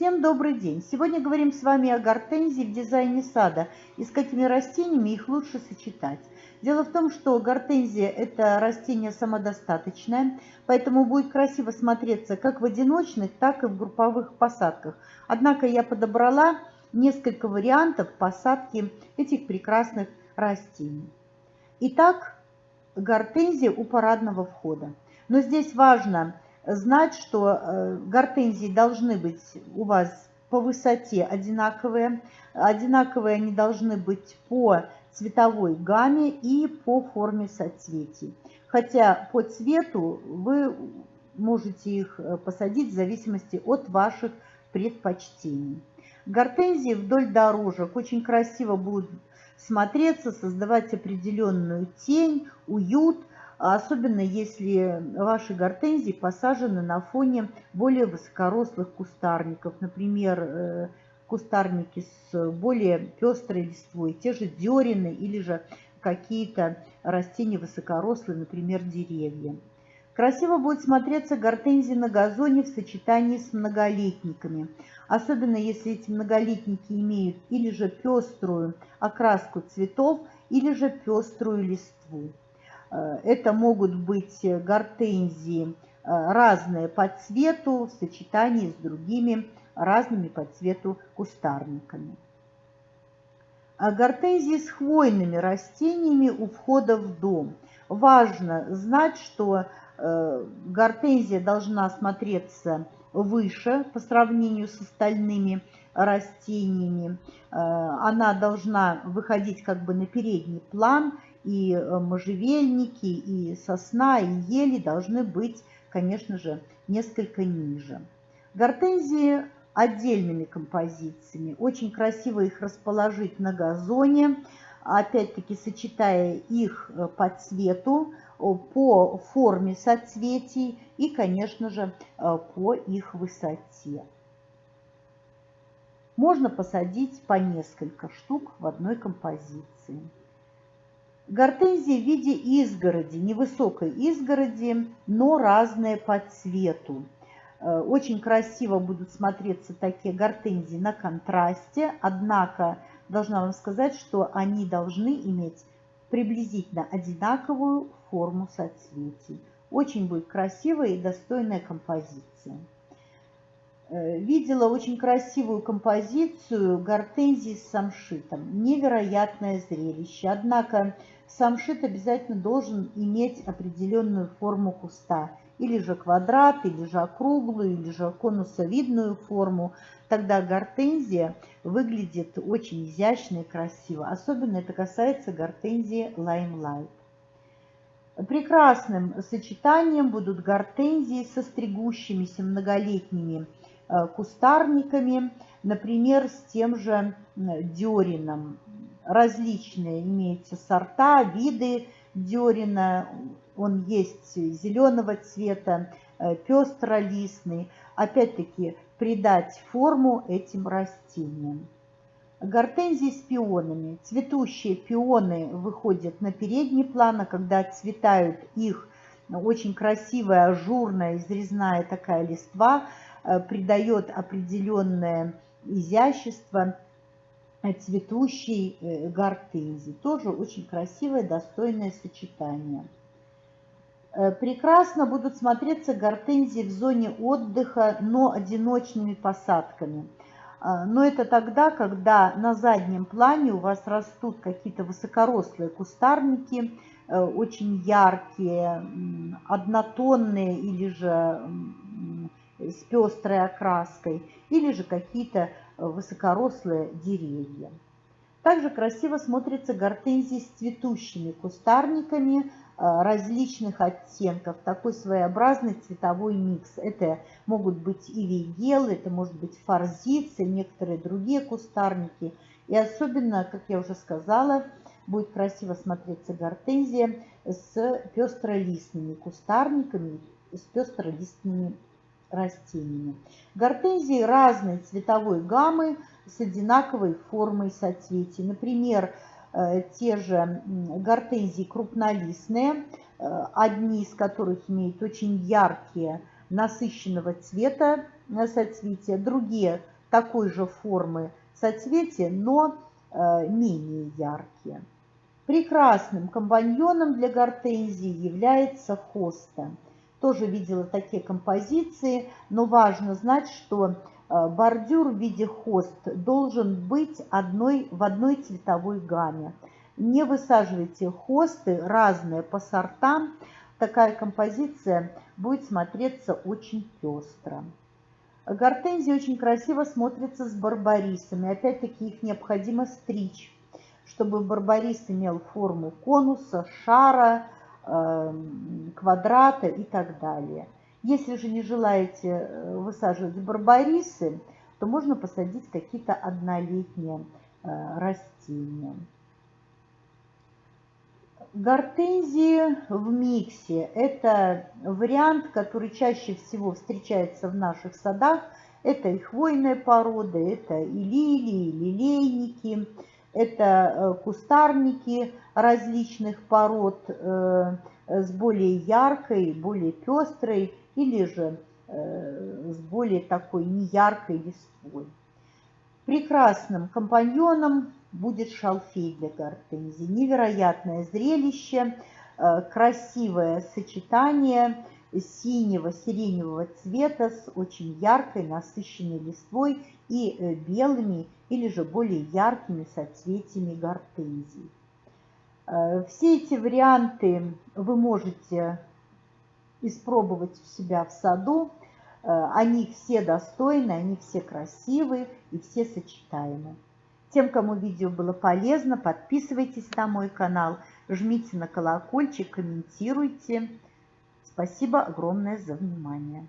Всем добрый день! Сегодня говорим с вами о гортензии в дизайне сада и с какими растениями их лучше сочетать. Дело в том, что гортензия – это растение самодостаточное, поэтому будет красиво смотреться как в одиночных, так и в групповых посадках. Однако я подобрала несколько вариантов посадки этих прекрасных растений. Итак, гортензия у парадного входа. Но здесь важно знать, что гортензии должны быть у вас по высоте одинаковые. Одинаковые они должны быть по цветовой гамме и по форме соцветий. Хотя по цвету вы можете их посадить в зависимости от ваших предпочтений. Гортензии вдоль дорожек очень красиво будут смотреться, создавать определенную тень, уют, особенно если ваши гортензии посажены на фоне более высокорослых кустарников, например, кустарники с более пестрой листвой, те же дерины или же какие-то растения высокорослые, например, деревья. Красиво будет смотреться гортензии на газоне в сочетании с многолетниками, особенно если эти многолетники имеют или же пеструю окраску цветов, или же пеструю листву. Это могут быть гортензии разные по цвету в сочетании с другими разными по цвету кустарниками. Гортензии с хвойными растениями у входа в дом. Важно знать, что гортензия должна смотреться выше по сравнению с остальными растениями. Она должна выходить как бы на передний план, и можжевельники, и сосна, и ели должны быть, конечно же, несколько ниже. Гортензии отдельными композициями. Очень красиво их расположить на газоне, опять-таки сочетая их по цвету, по форме соцветий и, конечно же, по их высоте. Можно посадить по несколько штук в одной композиции. Гортензии в виде изгороди, невысокой изгороди, но разные по цвету. Очень красиво будут смотреться такие гортензии на контрасте, однако должна вам сказать, что они должны иметь приблизительно одинаковую форму соцветий. Очень будет красивая и достойная композиция. Видела очень красивую композицию гортензий с самшитом. Невероятное зрелище. Однако самшит обязательно должен иметь определенную форму куста. Или же квадрат, или же округлую, или же конусовидную форму. Тогда гортензия выглядит очень изящно и красиво. Особенно это касается гортензии Limelight. Прекрасным сочетанием будут гортензии со стригущимися многолетними кустарниками, например, с тем же дёрином. Различные имеются сорта, виды дёрина. Он есть зеленого цвета, пестролистный. Опять-таки придать форму этим растениям. Гортензии с пионами. Цветущие пионы выходят на передний план, а когда отцветают их очень красивая, ажурная, изрезная такая листва, придает определенное изящество цветущей гортензии. Тоже очень красивое, достойное сочетание. Прекрасно будут смотреться гортензии в зоне отдыха, но одиночными посадками. Но это тогда, когда на заднем плане у вас растут какие-то высокорослые кустарники, очень яркие, однотонные или же с пестрой окраской, или же какие-то высокорослые деревья. Также красиво смотрятся гортензии с цветущими кустарниками различных оттенков. Такой своеобразный цветовой микс. Это могут быть и вейгелы, это может быть форзиция, некоторые другие кустарники. И особенно, как я уже сказала, будет красиво смотреться гортензия с пестролистными кустарниками, с пестролистными растениями. Гортензии разной цветовой гаммы с одинаковой формой соцветий. Например, те же гортензии крупнолистные, одни из которых имеют очень яркие насыщенного цвета соцветия, другие такой же формы соцветия, но менее яркие. Прекрасным компаньоном для гортензии является хоста. Тоже видела такие композиции, но важно знать, что бордюр в виде хост должен быть в одной цветовой гамме. Не высаживайте хосты разные по сортам, такая композиция будет смотреться очень пестро. Гортензии очень красиво смотрятся с барбарисами. Опять-таки их необходимо стричь, чтобы барбарис имел форму конуса, шара, квадрата и так далее. Если же не желаете высаживать барбарисы, то можно посадить какие-то однолетние растения. Гортензии в миксе – это вариант, который чаще всего встречается в наших садах. Это и хвойные породы, это и лилии, и лилейники, это кустарники различных пород с более яркой, более пестрой или же с более такой неяркой листвой. Прекрасным компаньоном будет шалфей для гортензии. Невероятное зрелище, красивое сочетание синего, сиреневого цвета с очень яркой, насыщенной листвой и белыми или же более яркими соцветиями гортензий. Все эти варианты вы можете испробовать у себя в саду. Они все достойны, они все красивые и все сочетаемы. Тем, кому видео было полезно, подписывайтесь на мой канал, жмите на колокольчик, комментируйте. Спасибо огромное за внимание.